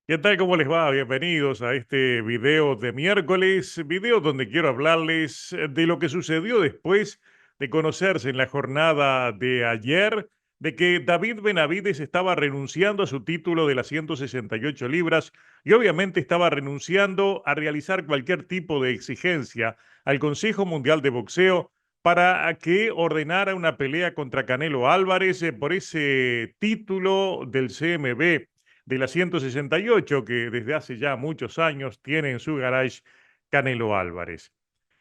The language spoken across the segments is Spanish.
¿Qué tal? ¿Cómo les va? Bienvenidos a este video de miércoles, video donde quiero hablarles de lo que sucedió después de conocerse en la jornada de ayer, de que David Benavides estaba renunciando a su título de las 168 libras y obviamente estaba renunciando a realizar cualquier tipo de exigencia al Consejo Mundial de Boxeo para que ordenara una pelea contra Canelo Álvarez por ese título del CMB de la 168 que desde hace ya muchos años tiene en su garage Canelo Álvarez.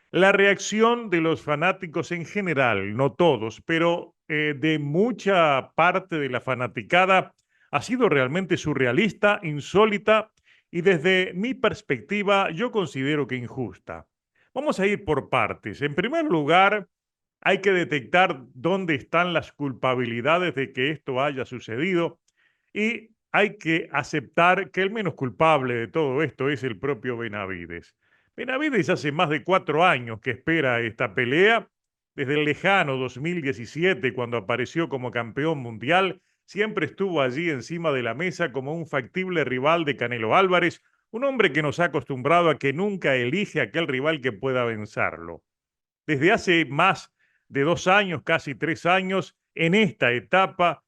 La reacción de los fanáticos en general, no todos, pero de mucha parte de la fanaticada ha sido realmente surrealista, insólita y desde mi perspectiva yo considero que injusta. Vamos a ir por partes. En primer lugar, hay que detectar dónde están las culpabilidades de que esto haya sucedido y hay que aceptar que el menos culpable de todo esto es el propio Benavides. Benavides hace más de 4 años que espera esta pelea. Desde el lejano 2017, cuando apareció como campeón mundial, siempre estuvo allí encima de la mesa como un factible rival de Canelo Álvarez, un hombre que nos ha acostumbrado a que nunca elige aquel rival que pueda vencerlo. Desde hace más de 2 años, casi 3 años, en esta etapa,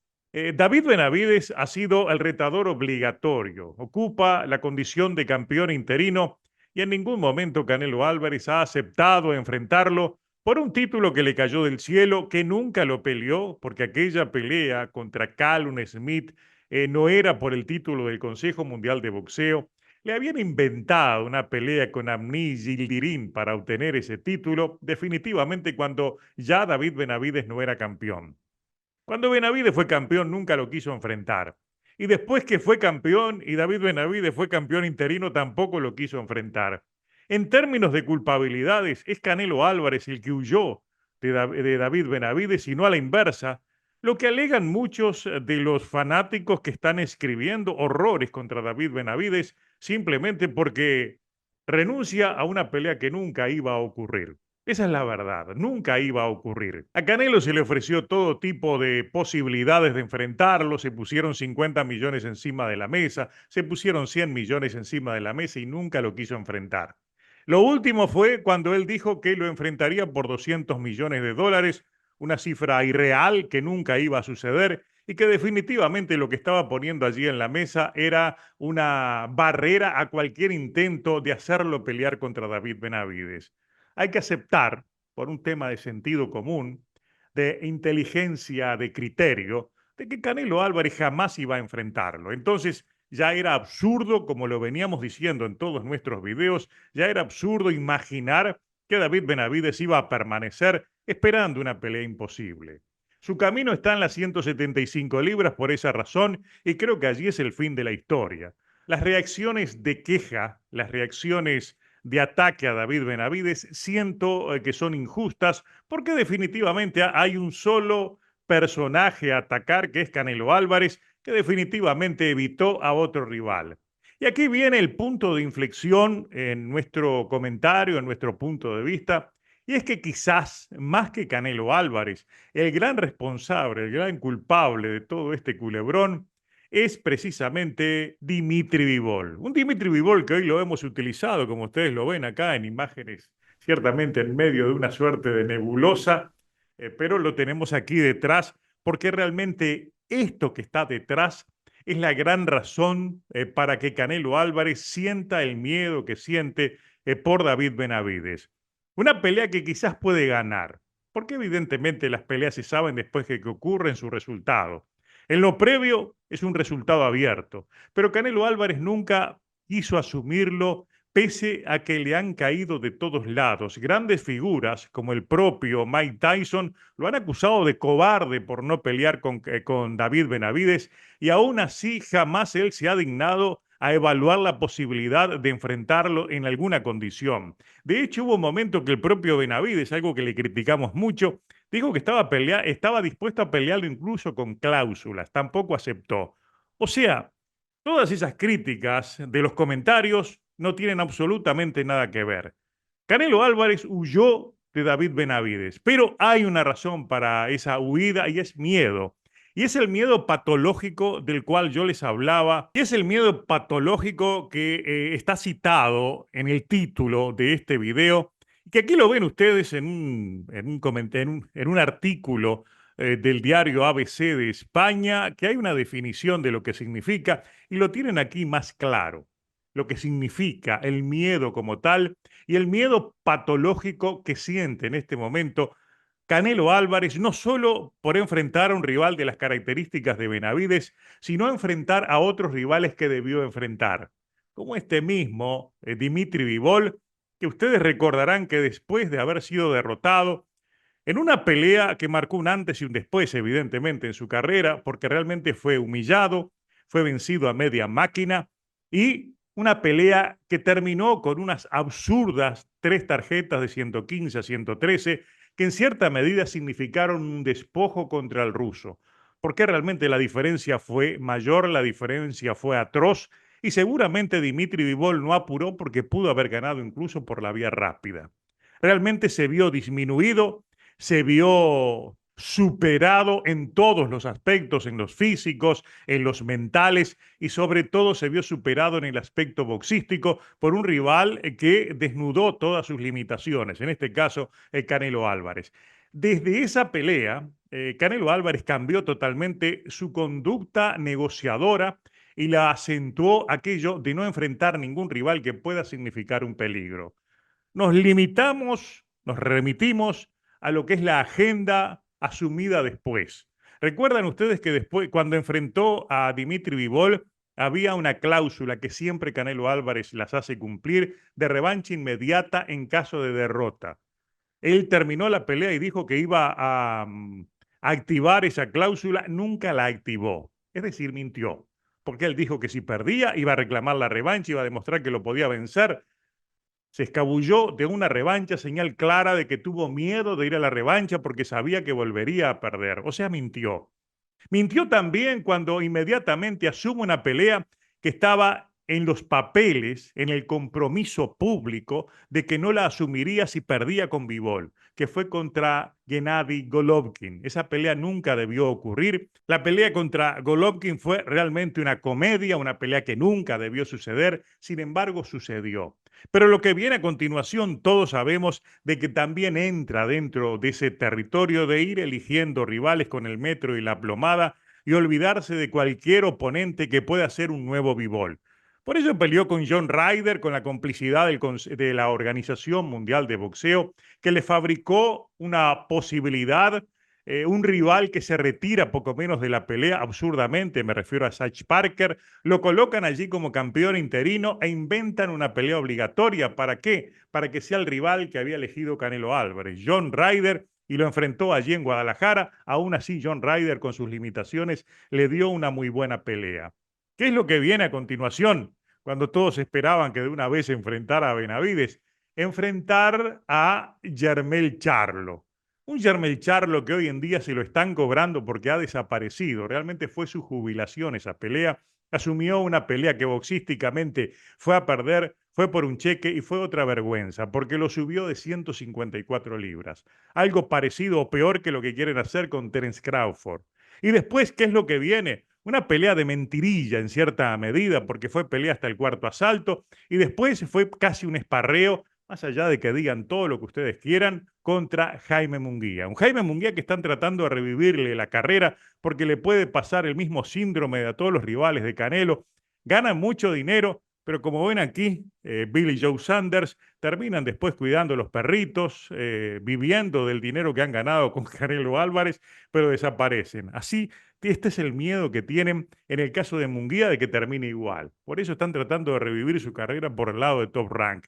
David Benavides ha sido el retador obligatorio, ocupa la condición de campeón interino y en ningún momento Canelo Álvarez ha aceptado enfrentarlo por un título que le cayó del cielo, que nunca lo peleó, porque aquella pelea contra Callum Smith no era por el título del Consejo Mundial de Boxeo. Le habían inventado una pelea con Amni Yildirim para obtener ese título, definitivamente cuando ya David Benavides no era campeón. Cuando Benavides fue campeón nunca lo quiso enfrentar. Y después que fue campeón y David Benavides fue campeón interino tampoco lo quiso enfrentar. En términos de culpabilidades, es Canelo Álvarez el que huyó de David Benavides y no a la inversa, lo que alegan muchos de los fanáticos que están escribiendo horrores contra David Benavides simplemente porque renuncia a una pelea que nunca iba a ocurrir. Esa es la verdad, nunca iba a ocurrir. A Canelo se le ofreció todo tipo de posibilidades de enfrentarlo, se pusieron 50 millones encima de la mesa, se pusieron 100 millones encima de la mesa y nunca lo quiso enfrentar. Lo último fue cuando él dijo que lo enfrentaría por 200 millones de dólares, una cifra irreal que nunca iba a suceder y que definitivamente lo que estaba poniendo allí en la mesa era una barrera a cualquier intento de hacerlo pelear contra David Benavides. Hay que aceptar, por un tema de sentido común, de inteligencia, de criterio, de que Canelo Álvarez jamás iba a enfrentarlo. Entonces, ya era absurdo, como lo veníamos diciendo en todos nuestros videos, ya era absurdo imaginar que David Benavides iba a permanecer esperando una pelea imposible. Su camino está en las 175 libras por esa razón y creo que allí es el fin de la historia. Las reacciones de queja, las reacciones de ataque a David Benavides, siento que son injustas porque definitivamente hay un solo personaje a atacar, que es Canelo Álvarez, que definitivamente evitó a otro rival. Y aquí viene el punto de inflexión en nuestro comentario, en nuestro punto de vista, y es que quizás más que Canelo Álvarez, el gran responsable, el gran culpable de todo este culebrón es precisamente Dimitri Vivol. Un Dimitri Vivol que hoy lo hemos utilizado, como ustedes lo ven acá en imágenes, ciertamente en medio de una suerte de nebulosa, pero lo tenemos aquí detrás porque realmente esto que está detrás es la gran razón para que Canelo Álvarez sienta el miedo que siente por David Benavides. Una pelea que quizás puede ganar, porque evidentemente las peleas se saben después de que ocurren su resultado. En lo previo es un resultado abierto, pero Canelo Álvarez nunca quiso asumirlo pese a que le han caído de todos lados. Grandes figuras como el propio Mike Tyson lo han acusado de cobarde por no pelear con David Benavides y aún así jamás él se ha dignado a evaluar la posibilidad de enfrentarlo en alguna condición. De hecho, hubo un momento que el propio Benavides, algo que le criticamos mucho, dijo que estaba dispuesto a pelearlo incluso con cláusulas, tampoco aceptó. O sea, todas esas críticas de los comentarios no tienen absolutamente nada que ver. Canelo Álvarez huyó de David Benavides, pero hay una razón para esa huida y es miedo. Y es el miedo patológico del cual yo les hablaba, y es el miedo patológico que está citado en el título de este video, y que aquí lo ven ustedes en un artículo del diario ABC de España, que hay una definición de lo que significa, y lo tienen aquí más claro, lo que significa el miedo como tal, y el miedo patológico que siente en este momento Canelo Álvarez, no solo por enfrentar a un rival de las características de Benavides, sino enfrentar a otros rivales que debió enfrentar, como este mismo Dimitri Bivol, que ustedes recordarán que después de haber sido derrotado en una pelea que marcó un antes y un después, evidentemente, en su carrera, porque realmente fue humillado, fue vencido a media máquina y una pelea que terminó con unas absurdas 3 tarjetas de 115 a 113 que en cierta medida significaron un despojo contra el ruso, porque realmente la diferencia fue mayor, la diferencia fue atroz y seguramente Dimitri Bivol no apuró porque pudo haber ganado incluso por la vía rápida. Realmente se vio disminuido, se vio superado en todos los aspectos, en los físicos, en los mentales y sobre todo se vio superado en el aspecto boxístico por un rival que desnudó todas sus limitaciones, en este caso el Canelo Álvarez. Desde esa pelea, Canelo Álvarez cambió totalmente su conducta negociadora y la acentuó aquello de no enfrentar ningún rival que pueda significar un peligro. Nos limitamos, nos remitimos a lo que es la agenda asumida después. Recuerdan ustedes que después, cuando enfrentó a Dimitri Bivol, había una cláusula que siempre Canelo Álvarez las hace cumplir de revancha inmediata en caso de derrota. Él terminó la pelea y dijo que iba a activar esa cláusula, nunca la activó. Es decir, mintió, porque él dijo que si perdía iba a reclamar la revancha, iba a demostrar que lo podía vencer. Se escabulló de una revancha, señal clara de que tuvo miedo de ir a la revancha porque sabía que volvería a perder. O sea, mintió. Mintió también cuando inmediatamente asume una pelea que estaba en los papeles, en el compromiso público de que no la asumiría si perdía con Bivol, que fue contra Gennady Golovkin. Esa pelea nunca debió ocurrir. La pelea contra Golovkin fue realmente una comedia, una pelea que nunca debió suceder, sin embargo sucedió. Pero lo que viene a continuación, todos sabemos de que también entra dentro de ese territorio de ir eligiendo rivales con el metro y la plomada y olvidarse de cualquier oponente que pueda ser un nuevo Bivol. Por eso peleó con John Ryder, con la complicidad de la Organización Mundial de Boxeo, que le fabricó una posibilidad, un rival que se retira poco menos de la pelea absurdamente, me refiero a Satch Parker, lo colocan allí como campeón interino e inventan una pelea obligatoria. ¿Para qué? Para que sea el rival que había elegido Canelo Álvarez, John Ryder, y lo enfrentó allí en Guadalajara. Aún así, John Ryder, con sus limitaciones, le dio una muy buena pelea. ¿Qué es lo que viene a continuación? Cuando todos esperaban que de una vez se enfrentara a Benavides, enfrentar a Jermell Charlo. Un Jermell Charlo que hoy en día se lo están cobrando porque ha desaparecido. Realmente fue su jubilación esa pelea. Asumió una pelea que boxísticamente fue a perder, fue por un cheque y fue otra vergüenza, porque lo subió de 154 libras. Algo parecido o peor que lo que quieren hacer con Terence Crawford. Y después, ¿qué es lo que viene? Una pelea de mentirilla en cierta medida, porque fue pelea hasta el cuarto asalto, y después fue casi un esparreo, más allá de que digan todo lo que ustedes quieran, contra Jaime Munguía. Un Jaime Munguía que están tratando de revivirle la carrera porque le puede pasar el mismo síndrome de a todos los rivales de Canelo. Ganan mucho dinero, pero como ven aquí, Billy Joe Sanders terminan después cuidando los perritos, viviendo del dinero que han ganado con Canelo Álvarez, pero desaparecen. Así, este es el miedo que tienen en el caso de Munguía de que termine igual. Por eso están tratando de revivir su carrera por el lado de Top Rank.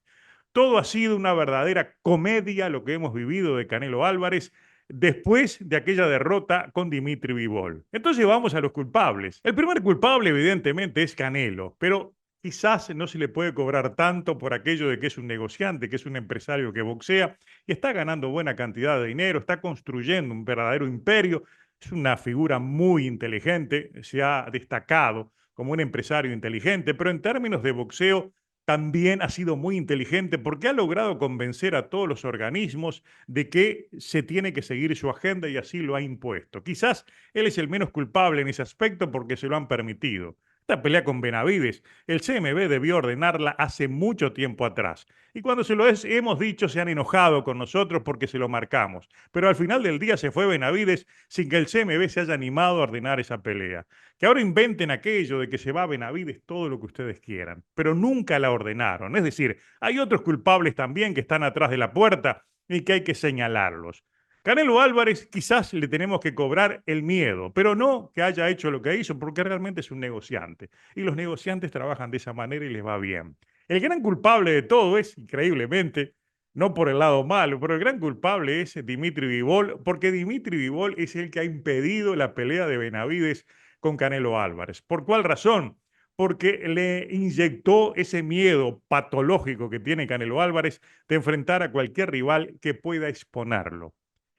Todo ha sido una verdadera comedia lo que hemos vivido de Canelo Álvarez después de aquella derrota con Dimitri Bivol. Entonces vamos a los culpables. El primer culpable evidentemente es Canelo, pero quizás no se le puede cobrar tanto por aquello de que es un negociante, que es un empresario que boxea y está ganando buena cantidad de dinero, está construyendo un verdadero imperio, es una figura muy inteligente, se ha destacado como un empresario inteligente, pero en términos de boxeo también ha sido muy inteligente porque ha logrado convencer a todos los organismos de que se tiene que seguir su agenda y así lo ha impuesto. Quizás él es el menos culpable en ese aspecto porque se lo han permitido. Esta pelea con Benavides, el CMB debió ordenarla hace mucho tiempo atrás. Y cuando hemos dicho, se han enojado con nosotros porque se lo marcamos. Pero al final del día se fue Benavides sin que el CMB se haya animado a ordenar esa pelea. Que ahora inventen aquello de que se va a Benavides todo lo que ustedes quieran, pero nunca la ordenaron. Es decir, hay otros culpables también que están atrás de la puerta y que hay que señalarlos. Canelo Álvarez quizás le tenemos que cobrar el miedo, pero no que haya hecho lo que hizo, porque realmente es un negociante. Y los negociantes trabajan de esa manera y les va bien. El gran culpable de todo es, increíblemente, no por el lado malo, pero el gran culpable es Dimitri Bivol, porque Dimitri Bivol es el que ha impedido la pelea de Benavides con Canelo Álvarez. ¿Por cuál razón? Porque le inyectó ese miedo patológico que tiene Canelo Álvarez de enfrentar a cualquier rival que pueda exponerlo.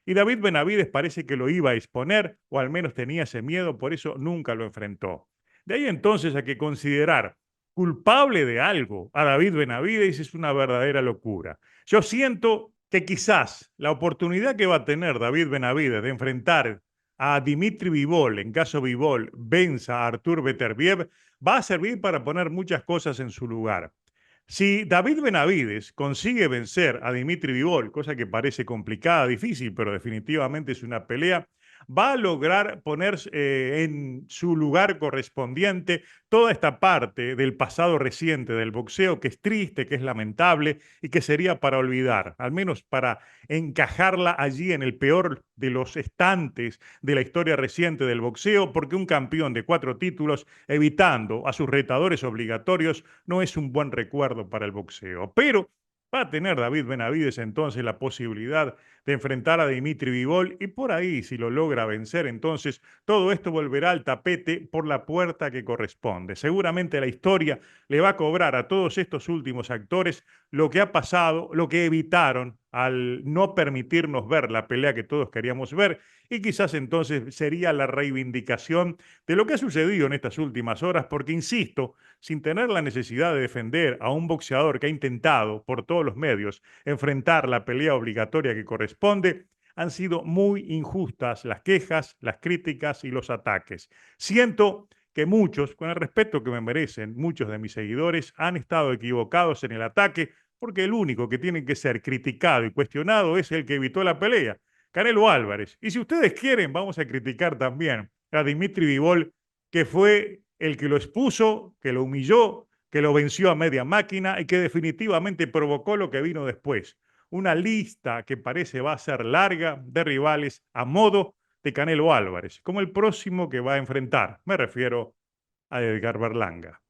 Y David Benavides parece que lo iba a exponer, o al menos tenía ese miedo, por eso nunca lo enfrentó. De ahí entonces a que considerar culpable de algo a David Benavides es una verdadera locura. Yo siento que quizás la oportunidad que va a tener David Benavides de enfrentar a Dimitri Bivol, en caso Bivol venza a Artur Beterbiev, va a servir para poner muchas cosas en su lugar. Si David Benavides consigue vencer a Dimitri Bivol, cosa que parece complicada, difícil, pero definitivamente es una pelea, va a lograr poner en su lugar correspondiente toda esta parte del pasado reciente del boxeo que es triste, que es lamentable y que sería para olvidar, al menos para encajarla allí en el peor de los estantes de la historia reciente del boxeo, porque un campeón de 4 títulos, evitando a sus retadores obligatorios, no es un buen recuerdo para el boxeo. Pero va a tener David Benavides entonces la posibilidad de enfrentar a Dimitri Bivol y por ahí, si lo logra vencer, entonces todo esto volverá al tapete por la puerta que corresponde. Seguramente la historia le va a cobrar a todos estos últimos actores lo que ha pasado, lo que evitaron al no permitirnos ver la pelea que todos queríamos ver y quizás entonces sería la reivindicación de lo que ha sucedido en estas últimas horas, porque insisto, sin tener la necesidad de defender a un boxeador que ha intentado por todos los medios enfrentar la pelea obligatoria que corresponde, han sido muy injustas las quejas, las críticas y los ataques. Siento que muchos, con el respeto que me merecen, muchos de mis seguidores han estado equivocados en el ataque porque el único que tiene que ser criticado y cuestionado es el que evitó la pelea, Canelo Álvarez. Y si ustedes quieren, vamos a criticar también a Dimitri Bivol, que fue el que lo expuso, que lo humilló, que lo venció a media máquina y que definitivamente provocó lo que vino después. Una lista que parece va a ser larga de rivales a modo de Canelo Álvarez, como el próximo que va a enfrentar. Me refiero a Edgar Berlanga.